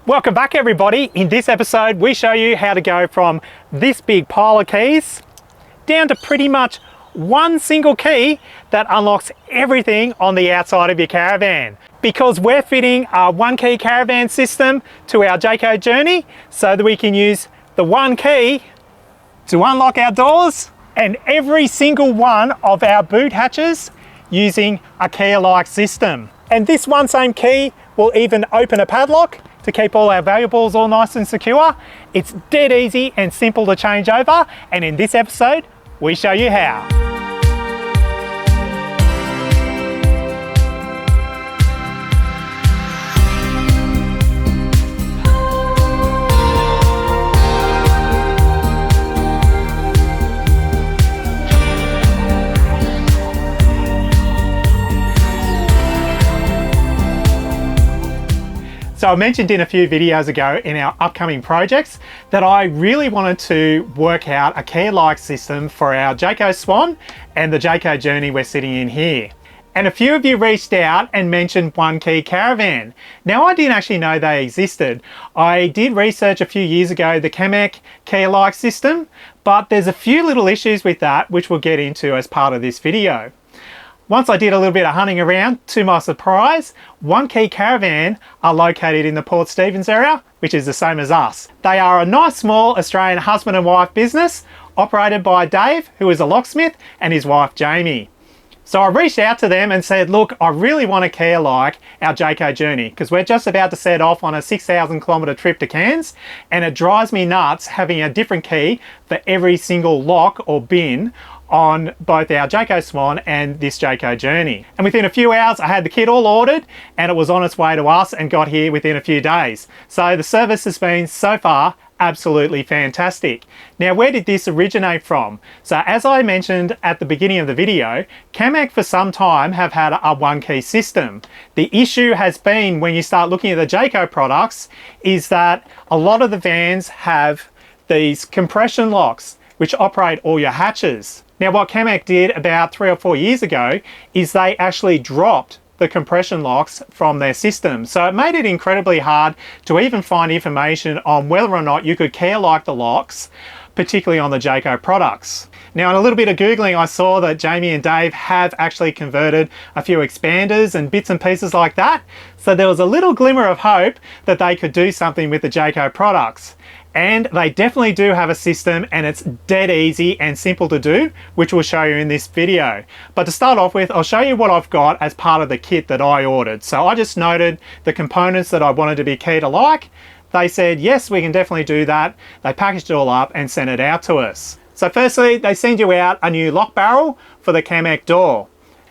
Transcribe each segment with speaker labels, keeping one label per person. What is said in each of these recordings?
Speaker 1: Welcome back everybody. In this episode we show you how to go from this big pile of keys down to pretty much one single key that unlocks everything on the outside of your caravan. Because we're fitting our one key caravan system to our Jayco Journey so that we can use the one key to unlock our doors and every single one of our boot hatches using a key-alike system. And this one same key will even open a padlock to keep all our valuables all nice and secure. It's dead easy and simple to change over, and in this episode we show you how. So I mentioned in a few videos ago in our upcoming projects that I really wanted to work out a key-alike system for our Jayco Swan and the Jayco Journey we're sitting in here. And a few of you reached out and mentioned One Key Caravan. Now I didn't actually know they existed. I did research a few years ago the Camec key-alike system, but there's a few little issues with that which we'll get into as part of this video. Once I did a little bit of hunting around, to my surprise, One Key Caravan are located in the Port Stephens area, which is the same as us. They are a nice small Australian husband and wife business operated by Dave, who is a locksmith, and his wife Jamie. So I reached out to them and said, look, I really want a key like our Jayco Journey because we're just about to set off on a 6,000 kilometre trip to Cairns, and it drives me nuts having a different key for every single lock or bin on both our Jayco Swan and this Jayco Journey. And within a few hours I had the kit all ordered and it was on its way to us and got here within a few days. So the service has been so far absolutely fantastic. Now where did this originate from? So as I mentioned at the beginning of the video, Camec for some time have had a one key system. The issue has been when you start looking at the Jayco products is that a lot of the vans have these compression locks which operate all your hatches. Now what Camec did about 3 or 4 years ago is they actually dropped the compression locks from their system. So it made it incredibly hard to even find information on whether or not you could key-alike the locks, particularly on the Jayco products. Now in a little bit of Googling I saw that Jamie and Dave have actually converted a few expanders and bits and pieces like that. So there was a little glimmer of hope that they could do something with the Jayco products. And they definitely do have a system and it's dead easy and simple to do, which we'll show you in this video. But to start off with, I'll show you what I've got as part of the kit that I ordered. So I just noted the components that I wanted to be key-alike. They said, yes, we can definitely do that. They packaged it all up and sent it out to us. So firstly, they send you out a new lock barrel for the Camec door.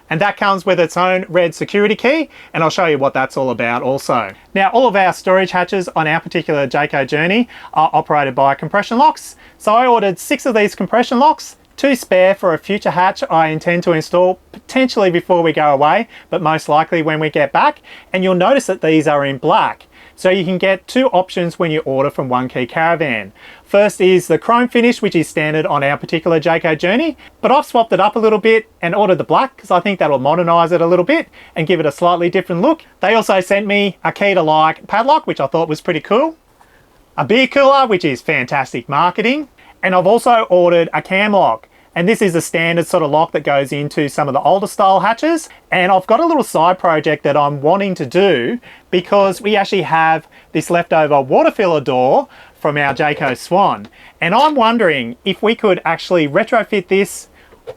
Speaker 1: And that comes with its own red security key, and I'll show you what that's all about also. Now all of our storage hatches on our particular Jayco Journey are operated by compression locks. So I ordered 6 of these compression locks, 2 spare for a future hatch I intend to install potentially before we go away, but most likely when we get back. And you'll notice that these are in black. So you can get 2 options when you order from One Key Caravan. First is the chrome finish, which is standard on our particular Jayco Journey, but I've swapped it up a little bit and ordered the black because I think that'll modernize it a little bit and give it a slightly different look. They also sent me a key-alike padlock, which I thought was pretty cool, a beer cooler, which is fantastic marketing, and I've also ordered a cam lock. And this is a standard sort of lock that goes into some of the older style hatches. And I've got a little side project that I'm wanting to do because we actually have this leftover water filler door from our Jayco Swan. And I'm wondering if we could actually retrofit this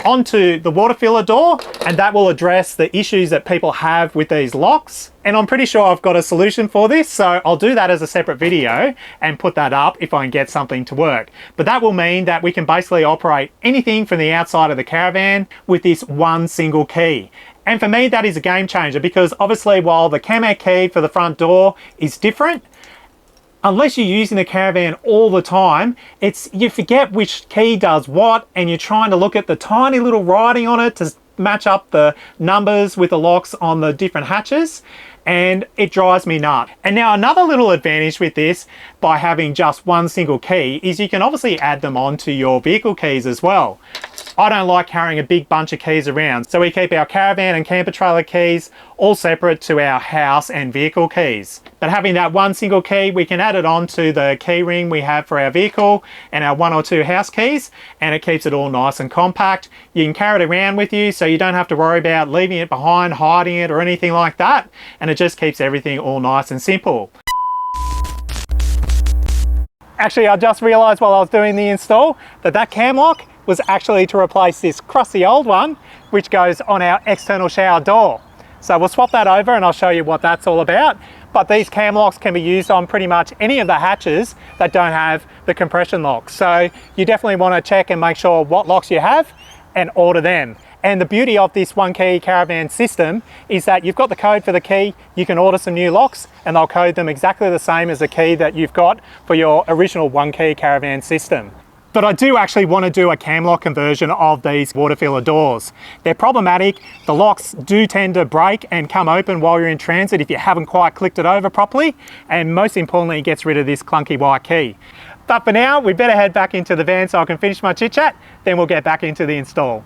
Speaker 1: onto the water filler door, and that will address the issues that people have with these locks. And I'm pretty sure I've got a solution for this, so I'll do that as a separate video and put that up if I can get something to work. But that will mean that we can basically operate anything from the outside of the caravan with this one single key. And for me that is a game changer because obviously while the Camec key for the front door is different, unless you're using the caravan all the time, you forget which key does what, and you're trying to look at the tiny little writing on it to match up the numbers with the locks on the different hatches, and it drives me nuts. And now another little advantage with this by having just one single key is you can obviously add them onto your vehicle keys as well. I don't like carrying a big bunch of keys around, so we keep our caravan and camper trailer keys all separate to our house and vehicle keys. But having that one single key, we can add it on to the key ring we have for our vehicle and our 1 or 2 house keys, and it keeps it all nice and compact. You can carry it around with you, so you don't have to worry about leaving it behind, hiding it or anything like that, and it just keeps everything all nice and simple. Actually, I just realized while I was doing the install that cam lock was actually to replace this crusty old one, which goes on our external shower door. So we'll swap that over and I'll show you what that's all about. But these cam locks can be used on pretty much any of the hatches that don't have the compression locks. So you definitely want to check and make sure what locks you have and order them. And the beauty of this One Key Caravan system is that you've got the code for the key, you can order some new locks and they'll code them exactly the same as the key that you've got for your original One Key Caravan system. But I do actually want to do a cam lock conversion of these water filler doors. They're problematic. The locks do tend to break and come open while you're in transit if you haven't quite clicked it over properly. And most importantly, it gets rid of this clunky white key. But for now, we better head back into the van so I can finish my chit chat, then we'll get back into the install.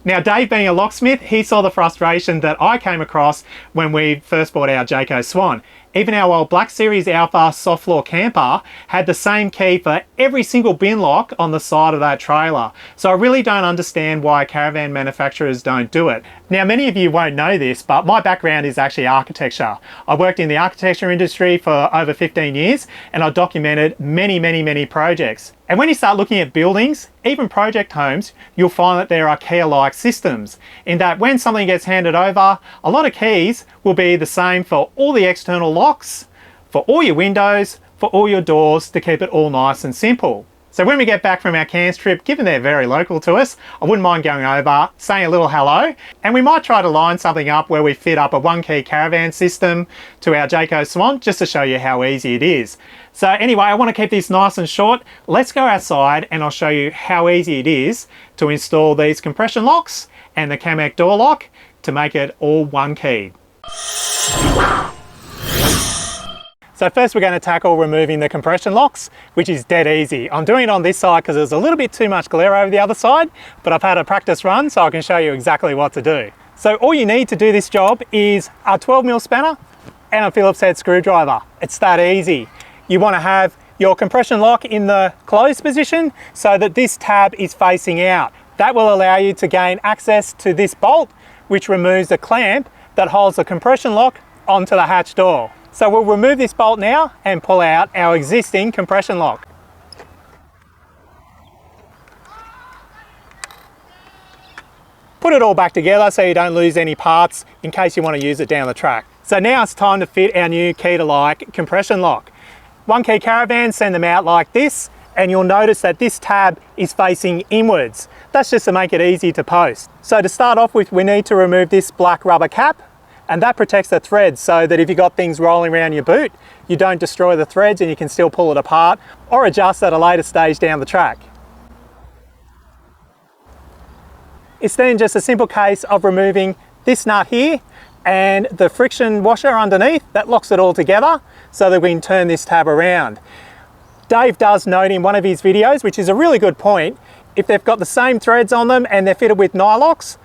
Speaker 1: Now, Dave being a locksmith, he saw the frustration that I came across when we first bought our Jayco Swan. Even our old Black Series Alpha soft floor camper had the same key for every single bin lock on the side of that trailer. So I really don't understand why caravan manufacturers don't do it. Now, many of you won't know this, but my background is actually architecture. I worked in the architecture industry for over 15 years and I documented many projects. And when you start looking at buildings, even project homes, you'll find that there are key-alike systems in that when something gets handed over, a lot of keys will be the same for all the external locks, for all your windows, for all your doors, to keep it all nice and simple. So when we get back from our Cairns trip, given they're very local to us, I wouldn't mind going over, saying a little hello, and we might try to line something up where we fit up a One Key Caravan system to our Jayco Swan, just to show you how easy it is. So anyway, I want to keep this nice and short. Let's go outside and I'll show you how easy it is to install these compression locks and the Camec door lock to make it all one key. So first we're going to tackle removing the compression locks, which is dead easy. I'm doing it on this side because there's a little bit too much glare over the other side, but I've had a practice run so I can show you exactly what to do. So all you need to do this job is a 12mm spanner and a Phillips head screwdriver. It's that easy. You want to have your compression lock in the closed position so that this tab is facing out. That will allow you to gain access to this bolt, which removes the clamp that holds the compression lock onto the hatch door. So we'll remove this bolt now and pull out our existing compression lock. Put it all back together so you don't lose any parts in case you want to use it down the track. So now it's time to fit our new key-to-like compression lock. One Key Caravan send them out like this, and you'll notice that this tab is facing inwards. That's just to make it easy to post. So to start off with, we need to remove this black rubber cap, and that protects the threads so that if you've got things rolling around your boot, you don't destroy the threads and you can still pull it apart or adjust at a later stage down the track. It's then just a simple case of removing this nut here and the friction washer underneath that locks it all together so that we can turn this tab around. Dave does note in one of his videos, which is a really good point, if they've got the same threads on them and they're fitted with nylocks,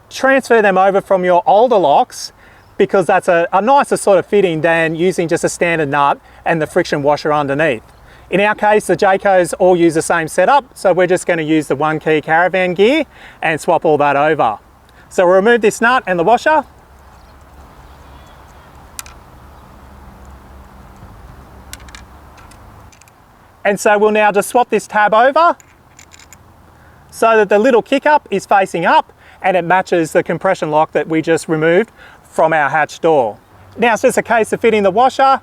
Speaker 1: transfer them over from your older locks because that's a nicer sort of fitting than using just a standard nut and the friction washer underneath. In our case, the Jaycos all use the same setup, so we're just going to use the One Key Caravan gear and swap all that over. So we'll remove this nut and the washer. And so we'll now just swap this tab over so that the little kick up is facing up and it matches the compression lock that we just removed from our hatch door. Now it's just a case of fitting the washer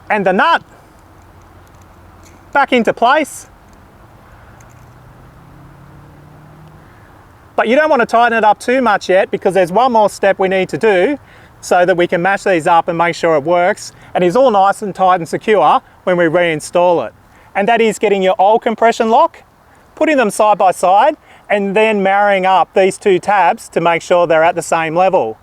Speaker 1: and the nut back into place. But you don't want to tighten it up too much yet because there's one more step we need to do so that we can match these up and make sure it works and is all nice and tight and secure when we reinstall it. And that is getting your old compression lock, putting them side by side and then marrying up these two tabs to make sure they're at the same level.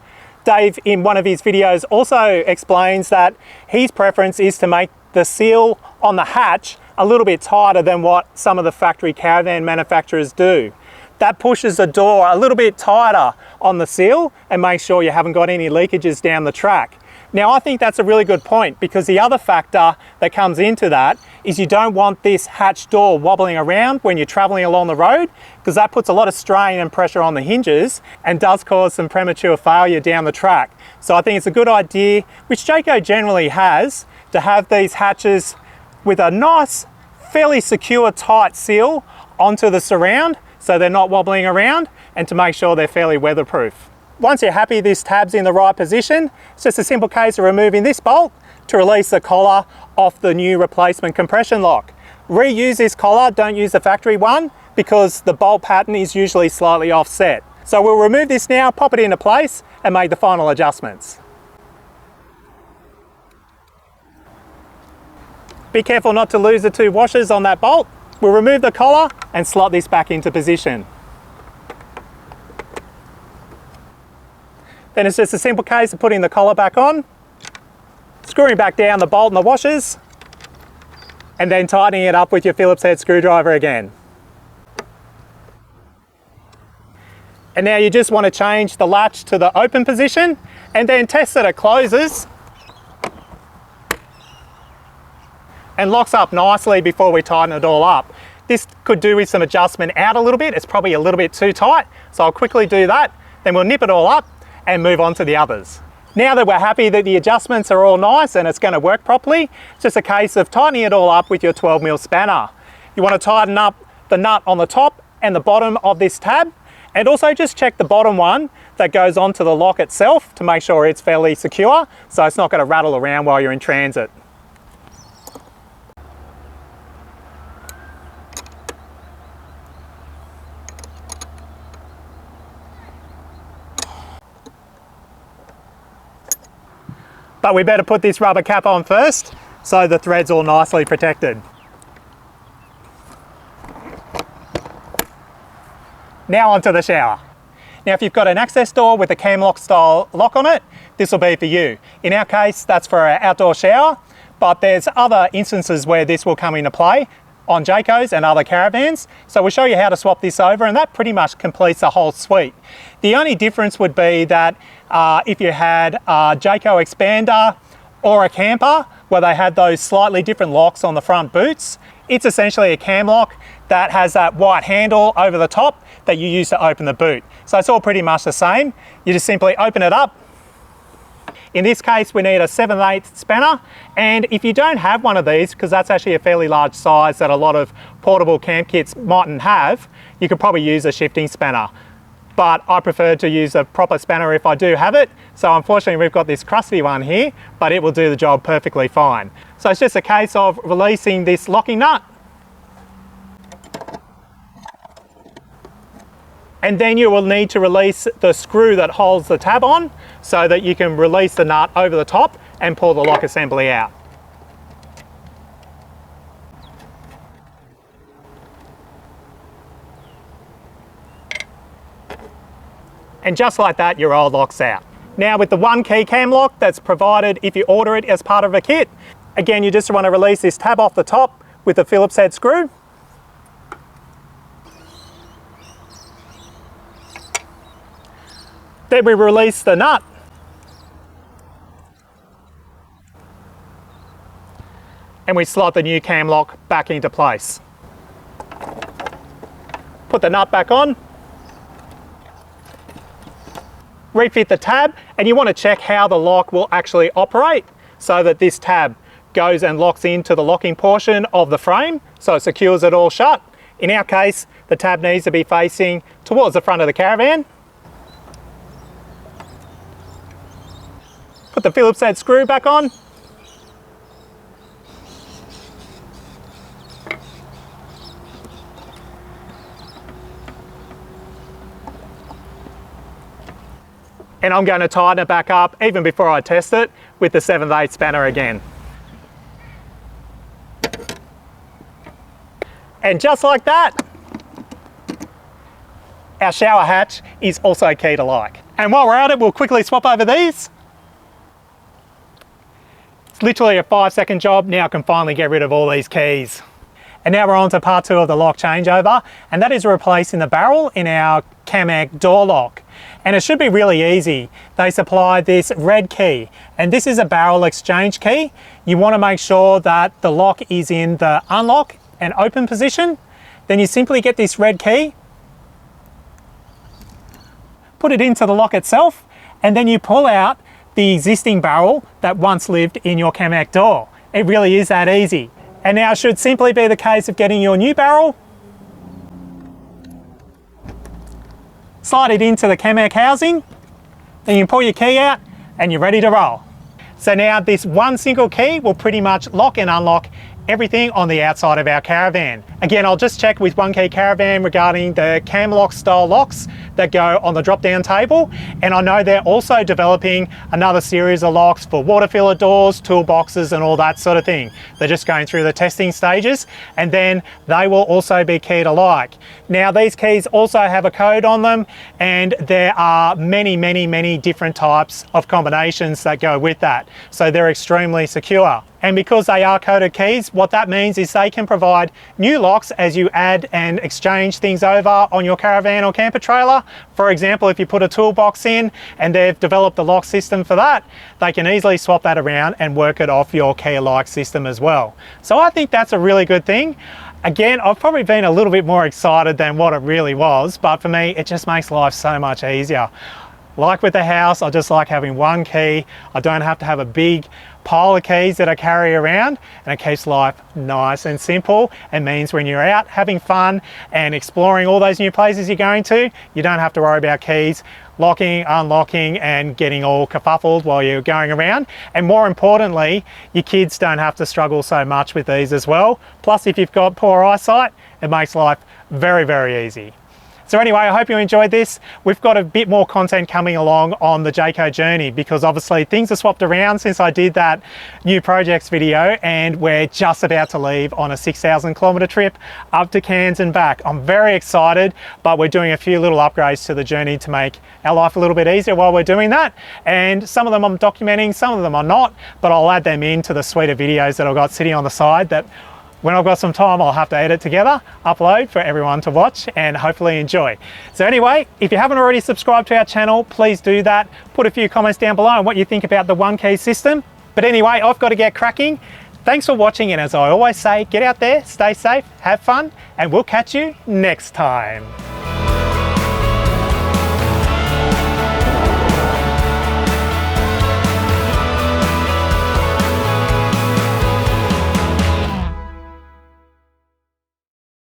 Speaker 1: Dave, in one of his videos, also explains that his preference is to make the seal on the hatch a little bit tighter than what some of the factory caravan manufacturers do. That pushes the door a little bit tighter on the seal and makes sure you haven't got any leakages down the track. Now I think that's a really good point, because the other factor that comes into that is you don't want this hatch door wobbling around when you're traveling along the road, because that puts a lot of strain and pressure on the hinges and does cause some premature failure down the track. So I think it's a good idea, which Jayco generally has, to have these hatches with a nice, fairly secure, tight seal onto the surround so they're not wobbling around, and to make sure they're fairly weatherproof. Once you're happy this tab's in the right position, it's just a simple case of removing this bolt to release the collar off the new replacement compression lock. Reuse this collar, don't use the factory one, because the bolt pattern is usually slightly offset. So we'll remove this now, pop it into place, and make the final adjustments. Be careful not to lose the two washers on that bolt. We'll remove the collar and slot this back into position. Then it's just a simple case of putting the collar back on, screwing back down the bolt and the washers, and then tightening it up with your Phillips head screwdriver again. And now you just want to change the latch to the open position and then test that it closes and locks up nicely before we tighten it all up. This could do with some adjustment out a little bit. It's probably a little bit too tight, so I'll quickly do that. Then we'll nip it all up and move on to the others. Now that we're happy that the adjustments are all nice and it's going to work properly, it's just a case of tightening it all up with your 12mm spanner. You want to tighten up the nut on the top and the bottom of this tab, and also just check the bottom one that goes onto the lock itself to make sure it's fairly secure, so it's not going to rattle around while you're in transit. But we better put this rubber cap on first, so the thread's all nicely protected. Now onto the shower. Now if you've got an access door with a Camec style lock on it, this will be for you. In our case, that's for our outdoor shower, but there's other instances where this will come into play on Jaycos and other caravans. So we'll show you how to swap this over, and that pretty much completes the whole suite. The only difference would be that if you had a Jayco expander or a camper where they had those slightly different locks on the front boots, it's essentially a cam lock that has that white handle over the top that you use to open the boot. So it's all pretty much the same. You just simply open it up. In this case, we need a 7/8 spanner, and if you don't have one of these, because that's actually a fairly large size that a lot of portable camp kits mightn't have, you could probably use a shifting spanner. But I prefer to use a proper spanner if I do have it. So unfortunately we've got this crusty one here, but it will do the job perfectly fine. So it's just a case of releasing this locking nut. And then you will need to release the screw that holds the tab on so that you can release the nut over the top and pull the lock assembly out. And just like that, your old lock's out. Now with the 1 key cam lock that's provided if you order it as part of a kit, again, you just want to release this tab off the top with a Phillips head screw. Then we release the nut. And we slot the new cam lock back into place. Put the nut back on. Refit the tab, and you want to check how the lock will actually operate so that this tab goes and locks into the locking portion of the frame so it secures it all shut. In our case, the tab needs to be facing towards the front of the caravan. Put the Phillips head screw back on. And I'm going to tighten it back up even before I test it with the 7/8 spanner again. And just like that, our shower hatch is also key to like. And while we're at it, we'll quickly swap over these. It's literally a 5-second job. Now I can finally get rid of all these keys. And now we're on to part 2 of the lock changeover, and that is replacing the barrel in our Camec door lock. And it should be really easy. They supply this red key, and this is a barrel exchange key. You want to make sure that the lock is in the unlock and open position. Then you simply get this red key, put it into the lock itself, and then you pull out the existing barrel that once lived in your Camec door. It really is that easy. And now it should simply be the case of getting your new barrel, slide it into the Camec housing, then you pull your key out and you're ready to roll. So now this one single key will pretty much lock and unlock everything on the outside of our caravan. Again, I'll just check with Key Caravan regarding the cam lock style locks that go on the drop down table, and I know they're also developing another series of locks for water filler doors, toolboxes and all that sort of thing. They're just going through the testing stages, and then they will also be keyed alike. Now these keys also have a code on them, and there are many different types of combinations that go with that, so they're extremely secure. And because they are coded keys, what that means is they can provide new locks as you add and exchange things over on your caravan or camper trailer. For example, if you put a toolbox in and they've developed the lock system for that, they can easily swap that around and work it off your key-alike system as well. So I think that's a really good thing. Again, I've probably been a little bit more excited than what it really was, but for me, it just makes life so much easier. Like with the house, I just like having one key. I don't have to have a big pile of keys that I carry around, and it keeps life nice and simple. It means when you're out having fun and exploring all those new places you're going to, you don't have to worry about keys locking, unlocking and getting all kerfuffled while you're going around. And more importantly, your kids don't have to struggle so much with these as well. Plus, if you've got poor eyesight, it makes life very easy. So anyway, I hope you enjoyed this. We've got a bit more content coming along on the Jayco Journey, because obviously things have swapped around since I did that new projects video, and we're just about to leave on a 6,000 kilometre trip up to Cairns and back. I'm very excited, but we're doing a few little upgrades to the journey to make our life a little bit easier while we're doing that. And some of them I'm documenting, some of them I'm not, but I'll add them into the suite of videos that I've got sitting on the side that when I've got some time, I'll have to edit together, upload for everyone to watch and hopefully enjoy. So anyway, if you haven't already subscribed to our channel, please do that. Put a few comments down below on what you think about the one key system. But anyway, I've got to get cracking. Thanks for watching, and as I always say, get out there, stay safe, have fun, and we'll catch you next time.